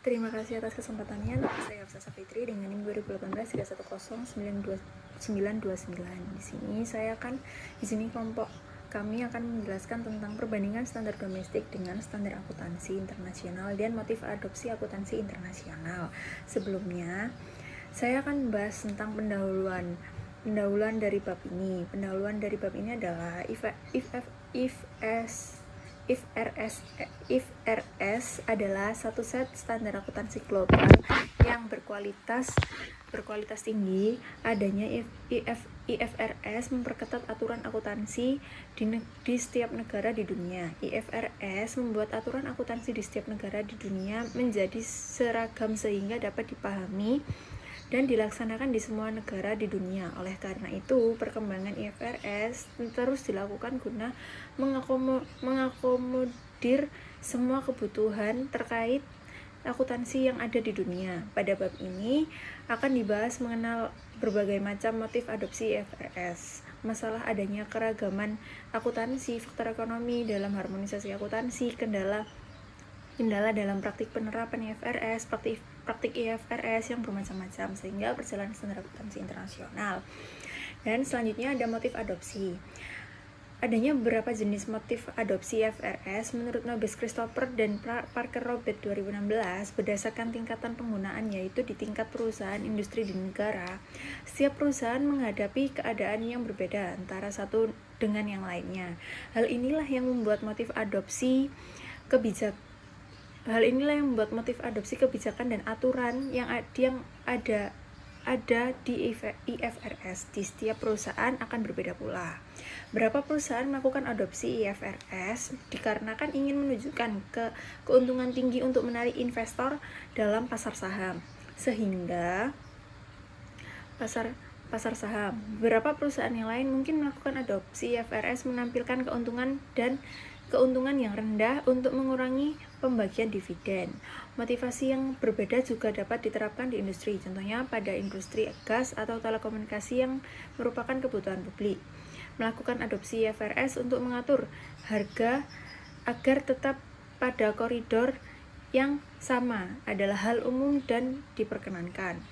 Terima kasih atas kesempatannya. Nama saya Hafsah Safitri dengan NIM 2018-310-929. Di sini kelompok kami akan menjelaskan tentang perbandingan standar domestik dengan standar akuntansi internasional dan motif adopsi akuntansi internasional. Sebelumnya, saya akan membahas tentang pendahuluan dari bab ini. Pendahuluan dari bab ini adalah IFRS adalah satu set standar akuntansi global yang berkualitas tinggi. Adanya IFRS memperketat aturan akuntansi di setiap negara di dunia. IFRS membuat aturan akuntansi di setiap negara di dunia menjadi seragam sehingga dapat dipahami dan dilaksanakan di semua negara di dunia. Oleh karena itu, perkembangan IFRS terus dilakukan guna mengakomodir semua kebutuhan terkait akuntansi yang ada di dunia. Pada bab ini akan dibahas mengenal berbagai macam motif adopsi IFRS, masalah adanya keragaman akuntansi, faktor ekonomi dalam harmonisasi akuntansi, kendala dalam praktik penerapan IFRS, praktik IFRS yang bermacam-macam sehingga perjalanan standar akuntansi internasional. Dan selanjutnya ada motif adopsi. Adanya beberapa jenis motif adopsi IFRS menurut Nobis Christopher dan Parker Robert 2016 berdasarkan tingkatan penggunaan, yaitu di tingkat perusahaan, industri, dan negara. Setiap perusahaan menghadapi keadaan yang berbeda antara satu dengan yang lainnya. Hal inilah yang membuat motif adopsi kebijakan dan aturan yang ada di IFRS di setiap perusahaan akan berbeda pula. Berapa perusahaan melakukan adopsi IFRS dikarenakan ingin menunjukkan keuntungan tinggi untuk menarik investor dalam pasar saham, sehingga pasar saham. Beberapa perusahaan yang lain mungkin melakukan adopsi IFRS menampilkan keuntungan yang rendah untuk mengurangi pembagian dividen. Motivasi yang berbeda juga dapat diterapkan di industri, contohnya pada industri gas atau telekomunikasi yang merupakan kebutuhan publik. Melakukan adopsi IFRS untuk mengatur harga agar tetap pada koridor yang sama adalah hal umum dan diperkenankan.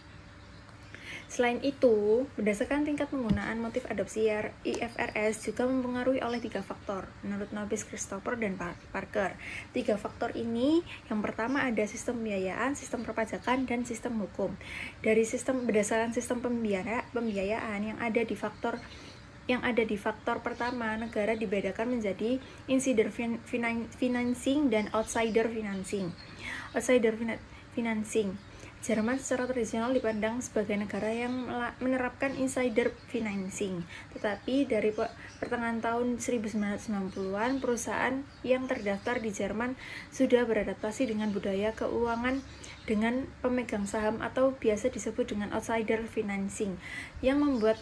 Selain itu, berdasarkan tingkat penggunaan motif adopsi IFRS juga mempengaruhi oleh 3 faktor menurut Nobis Christopher dan Parker. 3 faktor ini, yang pertama ada sistem pembiayaan, sistem perpajakan, dan sistem hukum. Berdasarkan sistem pembiayaan yang ada di faktor pertama, negara dibedakan menjadi insider financing dan outsider financing. Jerman secara tradisional dipandang sebagai negara yang menerapkan insider financing. Tetapi dari pertengahan tahun 1990-an, perusahaan yang terdaftar di Jerman sudah beradaptasi dengan budaya keuangan dengan pemegang saham atau biasa disebut dengan outsider financing, yang membuat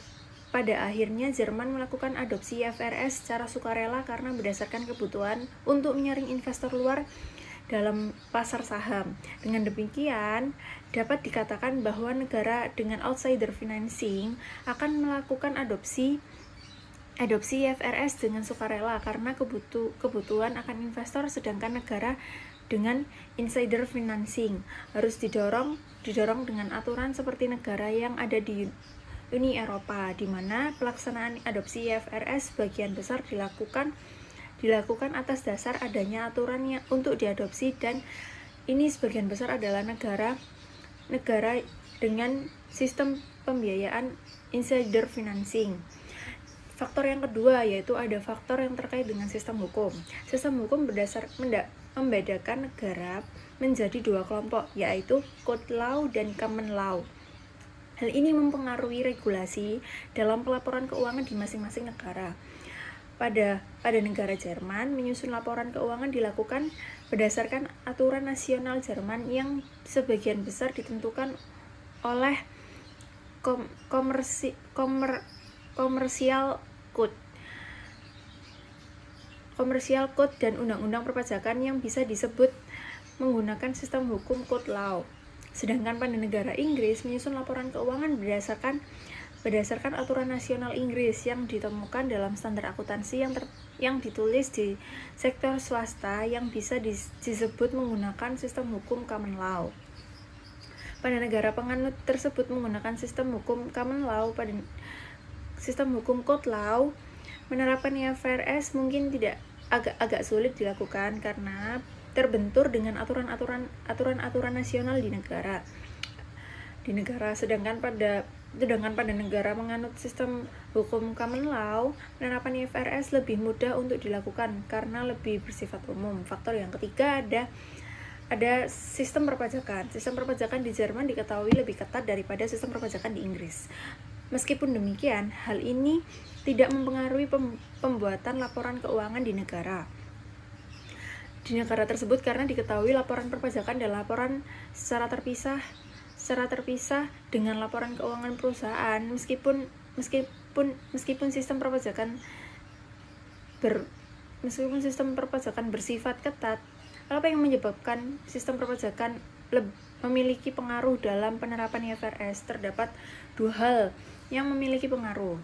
pada akhirnya Jerman melakukan adopsi IFRS secara sukarela karena berdasarkan kebutuhan untuk menyaring investor luar dalam pasar saham. Dengan demikian, dapat dikatakan bahwa negara dengan outsider financing akan melakukan adopsi IFRS dengan sukarela karena kebutuhan akan investor, sedangkan negara dengan insider financing harus didorong dengan aturan seperti negara yang ada di Uni Eropa, di mana pelaksanaan adopsi IFRS sebagian besar dilakukan atas dasar adanya aturannya untuk diadopsi, dan ini sebagian besar adalah negara dengan sistem pembiayaan insider financing. Faktor yang kedua yaitu ada faktor yang terkait dengan sistem hukum. Sistem hukum membedakan negara menjadi 2 kelompok, yaitu code law dan common law. Hal ini mempengaruhi regulasi dalam pelaporan keuangan di masing-masing negara. Pada negara Jerman, menyusun laporan keuangan dilakukan berdasarkan aturan nasional Jerman yang sebagian besar ditentukan oleh Commercial Code dan undang-undang perpajakan yang bisa disebut menggunakan sistem hukum code law. Sedangkan pada negara Inggris, menyusun laporan keuangan berdasarkan berdasarkan aturan nasional Inggris yang ditemukan dalam standar akuntansi yang ditulis di sektor swasta yang bisa disebut menggunakan sistem hukum common law. Pada negara penganut tersebut menggunakan sistem hukum common law, pada sistem hukum code law, menerapkan IFRS mungkin agak sulit dilakukan karena terbentur dengan aturan-aturan nasional di negara. Sedangkan pada negara menganut sistem hukum common law, penerapan IFRS lebih mudah untuk dilakukan karena lebih bersifat umum. Faktor yang ketiga ada sistem perpajakan. Sistem perpajakan di Jerman diketahui lebih ketat daripada sistem perpajakan di Inggris. Meskipun demikian, hal ini tidak mempengaruhi pembuatan laporan keuangan di negara tersebut karena diketahui laporan perpajakan dan laporan secara terpisah dengan laporan keuangan perusahaan. Meskipun sistem perpajakan bersifat ketat, apa yang menyebabkan sistem perpajakan memiliki pengaruh dalam penerapan IFRS? Terdapat dua hal yang memiliki pengaruh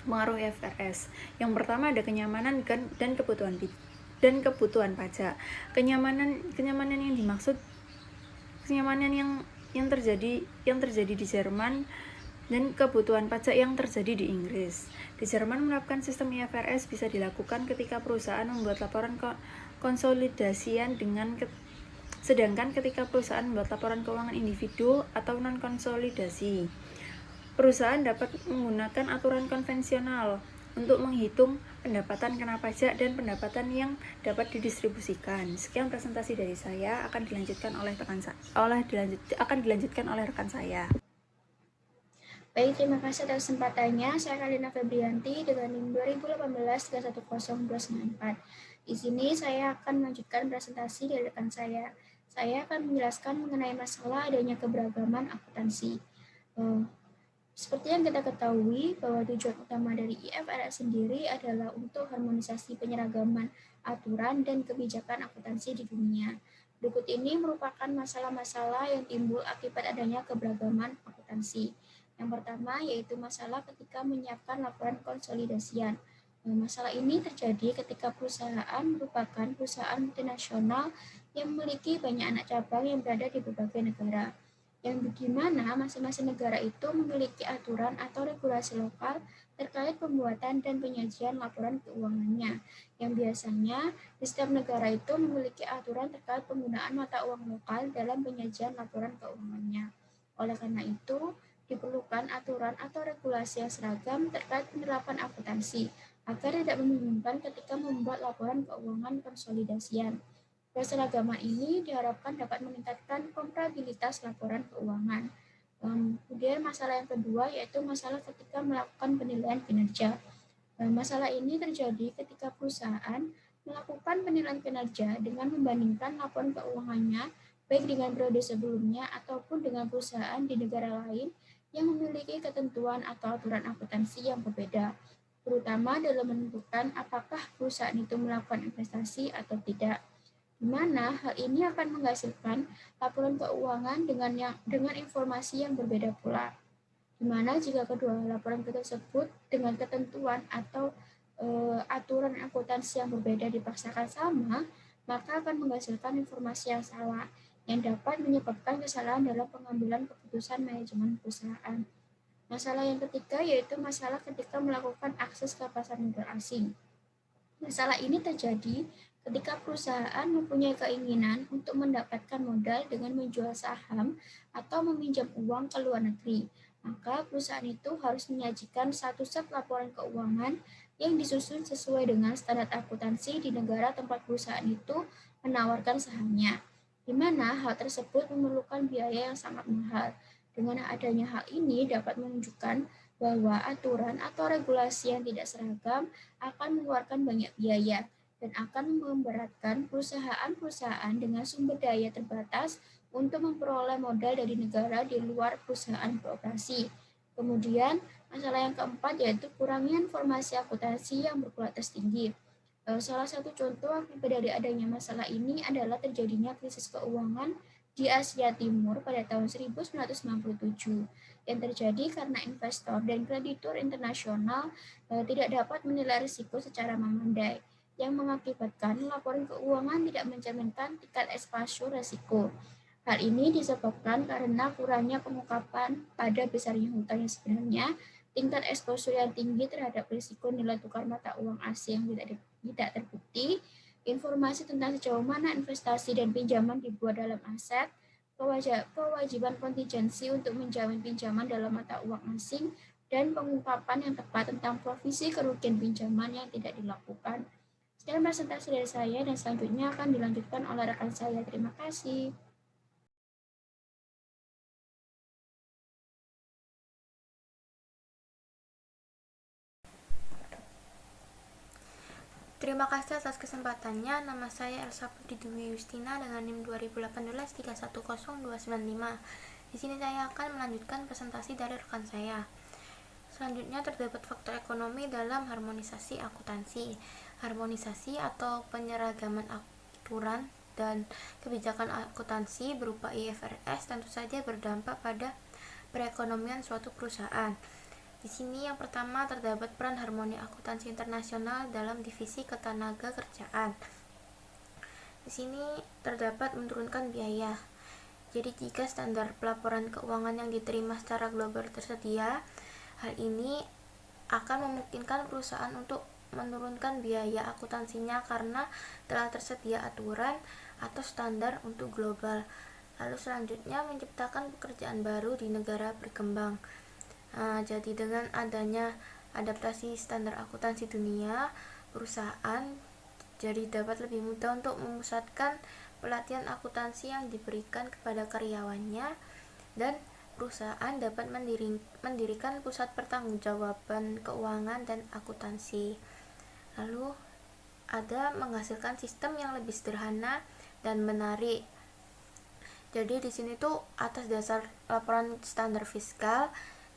IFRS. Yang pertama ada kenyamanan dan kebutuhan pajak. Kenyamanan yang dimaksud yang terjadi di Jerman dan kebutuhan pajak yang terjadi di Inggris. Di Jerman menerapkan sistem IFRS bisa dilakukan ketika perusahaan membuat laporan konsolidasian sedangkan ketika perusahaan membuat laporan keuangan individu atau non-konsolidasi, perusahaan dapat menggunakan aturan konvensional untuk menghitung pendapatan kena pajak dan pendapatan yang dapat didistribusikan. Sekian presentasi dari saya, akan dilanjutkan oleh rekan saya. Baik, terima kasih atas kesempatannya. Saya Kalina Febrianti dengan NIM 2018-310294. Di sini saya akan melanjutkan presentasi dari rekan saya. Saya akan menjelaskan mengenai masalah adanya keberagaman akuntansi. Seperti yang kita ketahui bahwa tujuan utama dari IFRS sendiri adalah untuk harmonisasi penyeragaman aturan dan kebijakan akuntansi di dunia. Berikut ini merupakan masalah-masalah yang timbul akibat adanya keberagaman akuntansi. Yang pertama yaitu masalah ketika menyiapkan laporan konsolidasian. Masalah ini terjadi ketika perusahaan merupakan perusahaan multinasional yang memiliki banyak anak cabang yang berada di berbagai negara, yang dimana masing-masing negara itu memiliki aturan atau regulasi lokal terkait pembuatan dan penyajian laporan keuangannya, yang biasanya di setiap negara itu memiliki aturan terkait penggunaan mata uang lokal dalam penyajian laporan keuangannya. Oleh karena itu, diperlukan aturan atau regulasi yang seragam terkait penerapan akuntansi, agar tidak membingungkan ketika membuat laporan keuangan konsolidasian. Keseragaman ini diharapkan dapat meningkatkan komparabilitas laporan keuangan. Kemudian masalah yang kedua yaitu masalah ketika melakukan penilaian kinerja. Masalah ini terjadi ketika perusahaan melakukan penilaian kinerja dengan membandingkan laporan keuangannya baik dengan periode sebelumnya ataupun dengan perusahaan di negara lain yang memiliki ketentuan atau aturan akuntansi yang berbeda, terutama dalam menentukan apakah perusahaan itu melakukan investasi atau tidak, di mana hal ini akan menghasilkan laporan keuangan dengan informasi yang berbeda pula. Di mana jika kedua laporan tersebut dengan ketentuan atau aturan akuntansi yang berbeda dipaksakan sama, maka akan menghasilkan informasi yang salah yang dapat menyebabkan kesalahan dalam pengambilan keputusan manajemen perusahaan. Masalah yang ketiga yaitu masalah ketika melakukan akses ke pasar modal asing. Masalah ini terjadi ketika perusahaan mempunyai keinginan untuk mendapatkan modal dengan menjual saham atau meminjam uang ke luar negeri, maka perusahaan itu harus menyajikan satu set laporan keuangan yang disusun sesuai dengan standar akuntansi di negara tempat perusahaan itu menawarkan sahamnya, di mana hal tersebut memerlukan biaya yang sangat mahal. Dengan adanya hal ini dapat menunjukkan bahwa aturan atau regulasi yang tidak seragam akan mengeluarkan banyak biaya dan akan memberatkan perusahaan-perusahaan dengan sumber daya terbatas untuk memperoleh modal dari negara di luar perusahaan beroperasi. Kemudian, masalah yang keempat yaitu kurangnya informasi akuntansi yang berkualitas tinggi. Salah satu contoh akibat dari adanya masalah ini adalah terjadinya krisis keuangan di Asia Timur pada tahun 1997 yang terjadi karena investor dan kreditur internasional tidak dapat menilai risiko secara memadai, yang mengakibatkan laporan keuangan tidak mencerminkan tingkat eksposur risiko. Hal ini disebabkan karena kurangnya pengungkapan pada besarnya hutang yang sebenarnya, tingkat eksposur yang tinggi terhadap risiko nilai tukar mata uang asing yang tidak terbukti, informasi tentang sejauh mana investasi dan pinjaman dibuat dalam aset, kewajiban kontingensi untuk menjamin pinjaman dalam mata uang asing, dan pengungkapan yang tepat tentang provisi kerugian pinjaman yang tidak dilakukan. Sekian presentasi dari saya dan selanjutnya akan dilanjutkan oleh rekan saya. Terima kasih. Terima kasih atas kesempatannya. Nama saya Elsa Putri Dwi Justina dengan NIM 2018 310295. Di sini saya akan melanjutkan presentasi dari rekan saya. Selanjutnya terdapat faktor ekonomi dalam harmonisasi akuntansi. Harmonisasi atau penyeragaman aturan dan kebijakan akuntansi berupa IFRS tentu saja berdampak pada perekonomian suatu perusahaan. Di sini yang pertama terdapat peran harmoni akuntansi internasional dalam divisi ketenaga kerjaan. Di sini terdapat menurunkan biaya. Jadi jika standar pelaporan keuangan yang diterima secara global tersedia, hal ini akan memungkinkan perusahaan untuk menurunkan biaya akuntansinya karena telah tersedia aturan atau standar untuk global. Lalu selanjutnya menciptakan pekerjaan baru di negara berkembang. Jadi dengan adanya adaptasi standar akuntansi dunia, perusahaan jadi dapat lebih mudah untuk memusatkan pelatihan akuntansi yang diberikan kepada karyawannya, dan perusahaan dapat mendirikan pusat pertanggungjawaban keuangan dan akuntansi. Lalu ada menghasilkan sistem yang lebih sederhana dan menarik. Jadi di sini tuh atas dasar laporan standar fiskal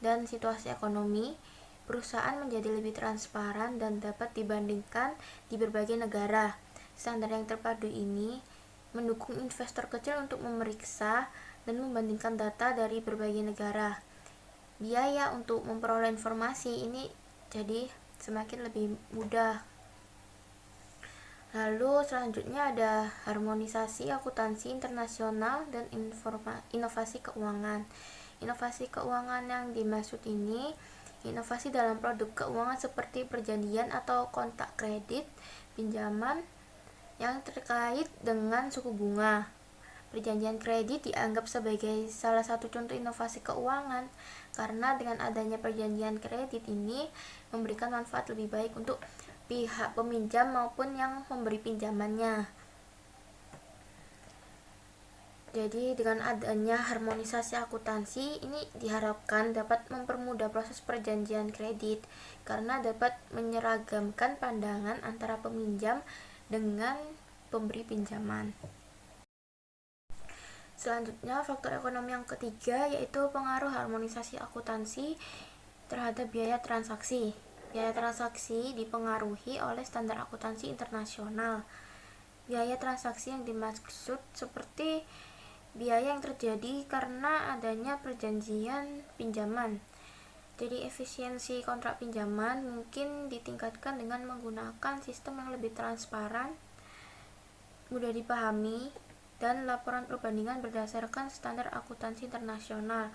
dan situasi ekonomi, perusahaan menjadi lebih transparan dan dapat dibandingkan di berbagai negara. Standar yang terpadu ini mendukung investor kecil untuk memeriksa dan membandingkan data dari berbagai negara. Biaya untuk memperoleh informasi ini jadi semakin lebih mudah. Lalu selanjutnya ada harmonisasi akuntansi internasional dan inovasi keuangan. Inovasi keuangan yang dimaksud ini inovasi dalam produk keuangan seperti perjanjian atau kontak kredit, pinjaman yang terkait dengan suku bunga. Perjanjian kredit dianggap sebagai salah satu contoh inovasi keuangan karena dengan adanya perjanjian kredit ini memberikan manfaat lebih baik untuk pihak peminjam maupun yang memberi pinjamannya. Jadi dengan adanya harmonisasi akuntansi ini diharapkan dapat mempermudah proses perjanjian kredit karena dapat menyeragamkan pandangan antara peminjam dengan pemberi pinjaman. Selanjutnya faktor ekonomi yang ketiga yaitu pengaruh harmonisasi akuntansi terhadap biaya transaksi. Biaya transaksi dipengaruhi oleh standar akuntansi internasional. Biaya transaksi yang dimaksud seperti biaya yang terjadi karena adanya perjanjian pinjaman. Jadi efisiensi kontrak pinjaman mungkin ditingkatkan dengan menggunakan sistem yang lebih transparan, mudah dipahami, dan laporan perbandingan berdasarkan standar akuntansi internasional.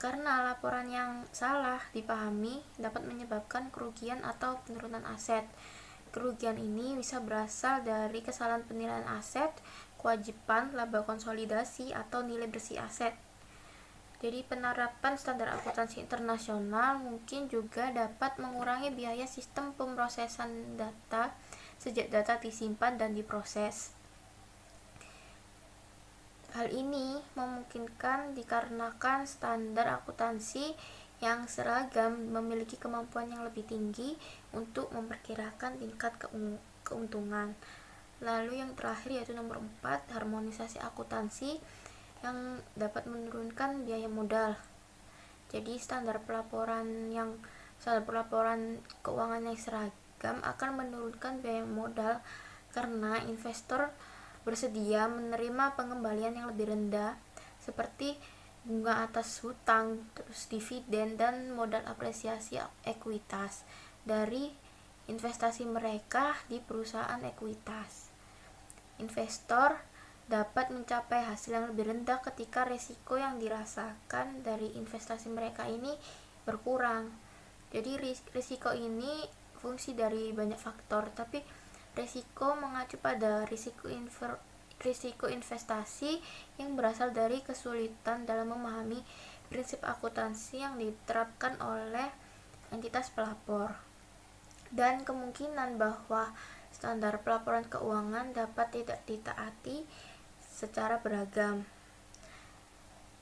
Karena laporan yang salah dipahami dapat menyebabkan kerugian atau penurunan aset. Kerugian ini bisa berasal dari kesalahan penilaian aset, kewajiban laba konsolidasi, atau nilai bersih aset. Jadi penerapan standar akuntansi internasional mungkin juga dapat mengurangi biaya sistem pemrosesan data sejak data disimpan dan diproses. Hal ini memungkinkan dikarenakan standar akuntansi yang seragam memiliki kemampuan yang lebih tinggi untuk memperkirakan tingkat keuntungan. Lalu yang terakhir yaitu nomor 4, harmonisasi akuntansi yang dapat menurunkan biaya modal. Jadi standar pelaporan keuangan yang seragam akan menurunkan biaya modal karena investor bersedia menerima pengembalian yang lebih rendah seperti bunga atas hutang, terus dividen dan modal apresiasi ekuitas dari investasi mereka di perusahaan ekuitas. Investor dapat mencapai hasil yang lebih rendah ketika risiko yang dirasakan dari investasi mereka ini berkurang. Jadi risiko ini fungsi dari banyak faktor, tapi risiko mengacu pada risiko investasi yang berasal dari kesulitan dalam memahami prinsip akuntansi yang diterapkan oleh entitas pelapor, dan kemungkinan bahwa standar pelaporan keuangan dapat tidak ditaati secara beragam.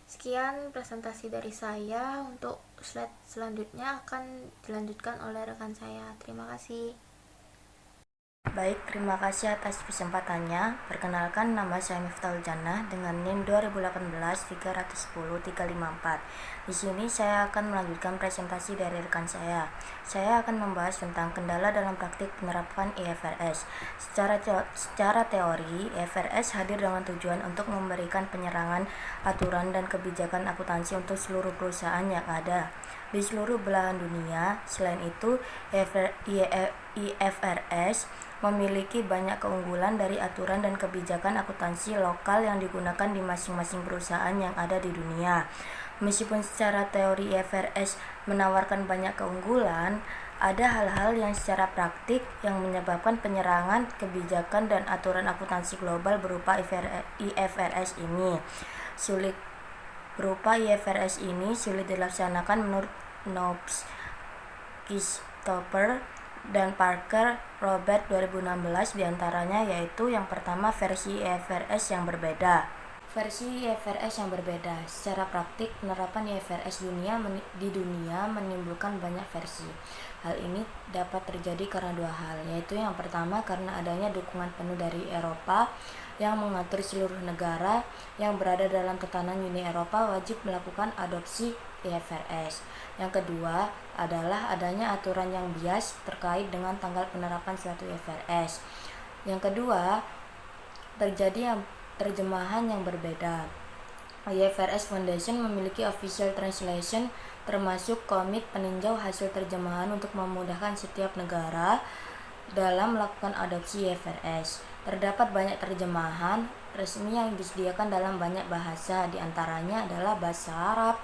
Sekian presentasi dari saya. Untuk slide selanjutnya akan dilanjutkan oleh rekan saya. Terima kasih. Baik, terima kasih atas kesempatannya. Perkenalkan, nama saya Miftahul Jannah dengan NIM 2018-310-354. Di sini saya akan melanjutkan presentasi dari rekan saya. Saya akan membahas tentang kendala dalam praktik penerapan IFRS. Secara teori, IFRS hadir dengan tujuan untuk memberikan penyerangan aturan dan kebijakan akuntansi untuk seluruh perusahaan yang ada di seluruh belahan dunia. Selain itu, IFRS memiliki banyak keunggulan dari aturan dan kebijakan akuntansi lokal yang digunakan di masing-masing perusahaan yang ada di dunia. Meskipun secara teori IFRS menawarkan banyak keunggulan, ada hal-hal yang secara praktik yang menyebabkan penyerangan kebijakan dan aturan akuntansi global berupa IFRS ini sulit dilaksanakan menurut Knobs, Christopher, dan Parker Robert 2016, diantaranya yaitu yang pertama, versi IFRS yang berbeda. Secara praktik, penerapan IFRS di dunia menimbulkan banyak versi. Hal ini dapat terjadi karena dua hal, yaitu yang pertama karena adanya dukungan penuh dari Eropa yang mengatur seluruh negara yang berada dalam tatanan Uni Eropa wajib melakukan adopsi IFRS. Yang kedua adalah adanya aturan yang bias terkait dengan tanggal penerapan suatu IFRS. Yang kedua, terjadi terjemahan yang berbeda. IFRS Foundation memiliki official translation termasuk komit peninjau hasil terjemahan untuk memudahkan setiap negara dalam melakukan adopsi IFRS. Terdapat banyak terjemahan resmi yang disediakan dalam banyak bahasa, diantaranya adalah bahasa Arab,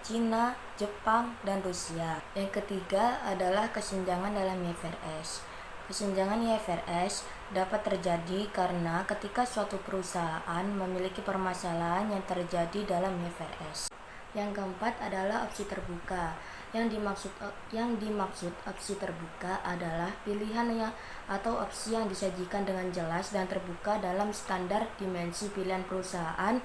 Cina, Jepang, dan Rusia. Yang ketiga adalah kesenjangan dalam IFRS. Kesenjangan IFRS dapat terjadi karena ketika suatu perusahaan memiliki permasalahan yang terjadi dalam IFRS. Yang keempat adalah opsi terbuka. Yang dimaksud opsi terbuka adalah pilihan atau opsi yang disajikan dengan jelas dan terbuka dalam standar dimensi pilihan perusahaan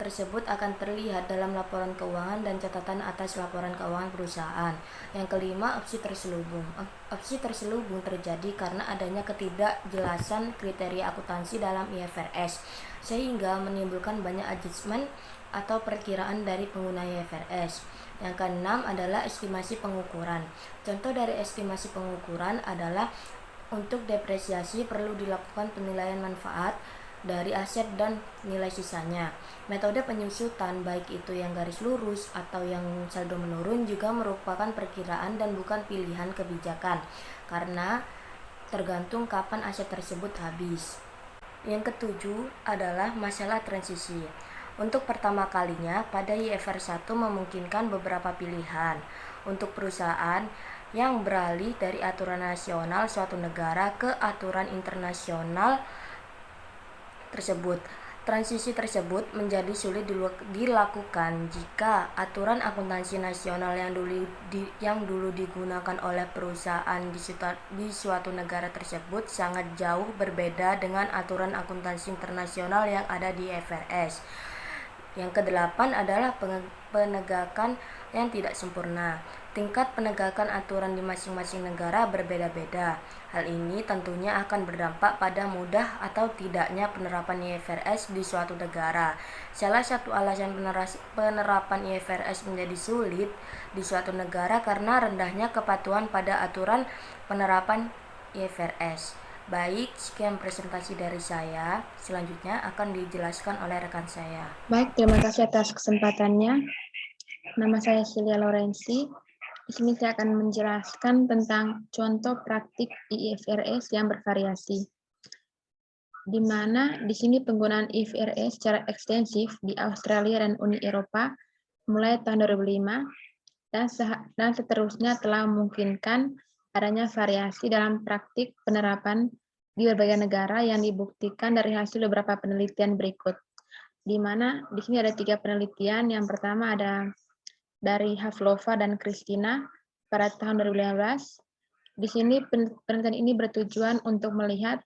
tersebut akan terlihat dalam laporan keuangan dan catatan atas laporan keuangan perusahaan. Yang kelima, opsi terselubung. Opsi terselubung terjadi karena adanya ketidakjelasan kriteria akuntansi dalam IFRS, sehingga menimbulkan banyak adjustment atau perkiraan dari pengguna IFRS. Yang keenam adalah estimasi pengukuran. Contoh dari estimasi pengukuran adalah untuk depresiasi perlu dilakukan penilaian manfaat dari aset dan nilai sisanya. Metode penyusutan, baik itu yang garis lurus atau yang saldo menurun, juga merupakan perkiraan dan bukan pilihan kebijakan, karena tergantung kapan aset tersebut habis. Yang ketujuh adalah masalah transisi. Untuk pertama kalinya, pada IFRS 1 memungkinkan beberapa pilihan untuk perusahaan yang beralih dari aturan nasional suatu negara ke aturan internasional tersebut. Transisi tersebut menjadi sulit dilakukan jika aturan akuntansi nasional yang dulu digunakan oleh perusahaan di suatu negara tersebut sangat jauh berbeda dengan aturan akuntansi internasional yang ada di IFRS. Yang kedelapan adalah penegakan yang tidak sempurna. Tingkat penegakan aturan di masing-masing negara berbeda-beda. Hal ini tentunya akan berdampak pada mudah atau tidaknya penerapan IFRS di suatu negara. Salah satu alasan penerapan IFRS menjadi sulit di suatu negara karena rendahnya kepatuhan pada aturan penerapan IFRS. Baik, sekian presentasi dari saya. Selanjutnya akan dijelaskan oleh rekan saya. Baik, terima kasih atas kesempatannya. Nama saya Celia Lorenzi. Di sini saya akan menjelaskan tentang contoh praktik IFRS yang bervariasi. Di mana di sini penggunaan IFRS secara ekstensif di Australia dan Uni Eropa mulai tahun 2005 dan seterusnya telah memungkinkan adanya variasi dalam praktik penerapan di berbagai negara yang dibuktikan dari hasil beberapa penelitian berikut. Di mana di sini ada 3 penelitian. Yang pertama ada dari Havlova dan Christina pada tahun 2015. Di sini penelitian ini bertujuan untuk melihat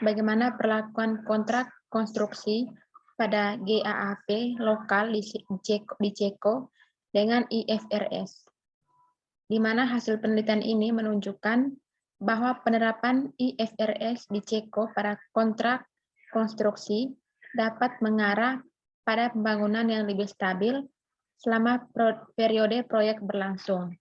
bagaimana perlakuan kontrak konstruksi pada GAAP lokal di Ceko dengan IFRS, di mana hasil penelitian ini menunjukkan bahwa penerapan IFRS di Ceko pada kontrak konstruksi dapat mengarah pada pembangunan yang lebih stabil selama periode proyek berlangsung.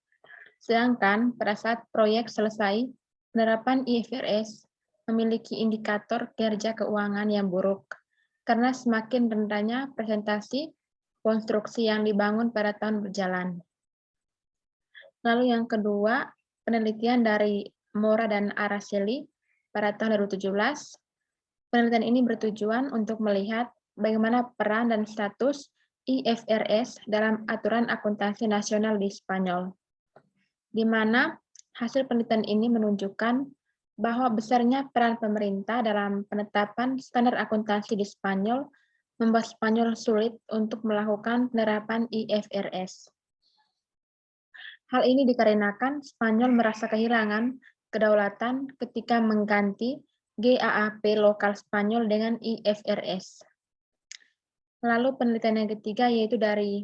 Sedangkan pada saat proyek selesai, penerapan IFRS memiliki indikator kinerja keuangan yang buruk, karena semakin rendahnya presentasi konstruksi yang dibangun pada tahun berjalan. Lalu yang kedua, penelitian dari Mora dan Araceli pada tahun 2017. Penelitian ini bertujuan untuk melihat bagaimana peran dan status IFRS dalam aturan akuntansi nasional di Spanyol, di mana hasil penelitian ini menunjukkan bahwa besarnya peran pemerintah dalam penetapan standar akuntansi di Spanyol membuat Spanyol sulit untuk melakukan penerapan IFRS. Hal ini dikarenakan Spanyol merasa kehilangan kedaulatan ketika mengganti GAAP lokal Spanyol dengan IFRS. Lalu penelitian yang ketiga yaitu dari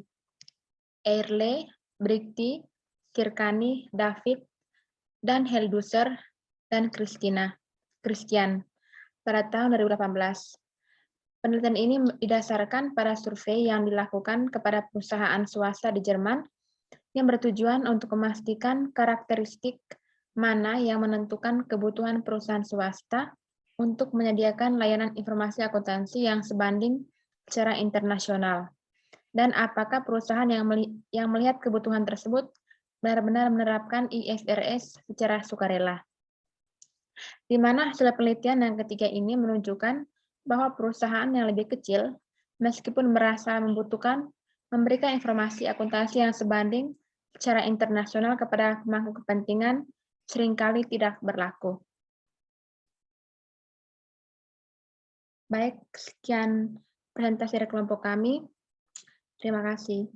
Eirle, Brigti, Kirkani, David, dan Helduser, dan Christian pada tahun 2018. Penelitian ini didasarkan pada survei yang dilakukan kepada perusahaan swasta di Jerman yang bertujuan untuk memastikan karakteristik mana yang menentukan kebutuhan perusahaan swasta untuk menyediakan layanan informasi akuntansi yang sebanding secara internasional, dan apakah perusahaan yang melihat kebutuhan tersebut benar-benar menerapkan IFRS secara sukarela. Di mana hasil penelitian yang ketiga ini menunjukkan bahwa perusahaan yang lebih kecil, meskipun merasa membutuhkan memberikan informasi akuntansi yang sebanding secara internasional kepada pemangku kepentingan, seringkali tidak berlaku. Baik, sekian presentasi dari kelompok kami. Terima kasih.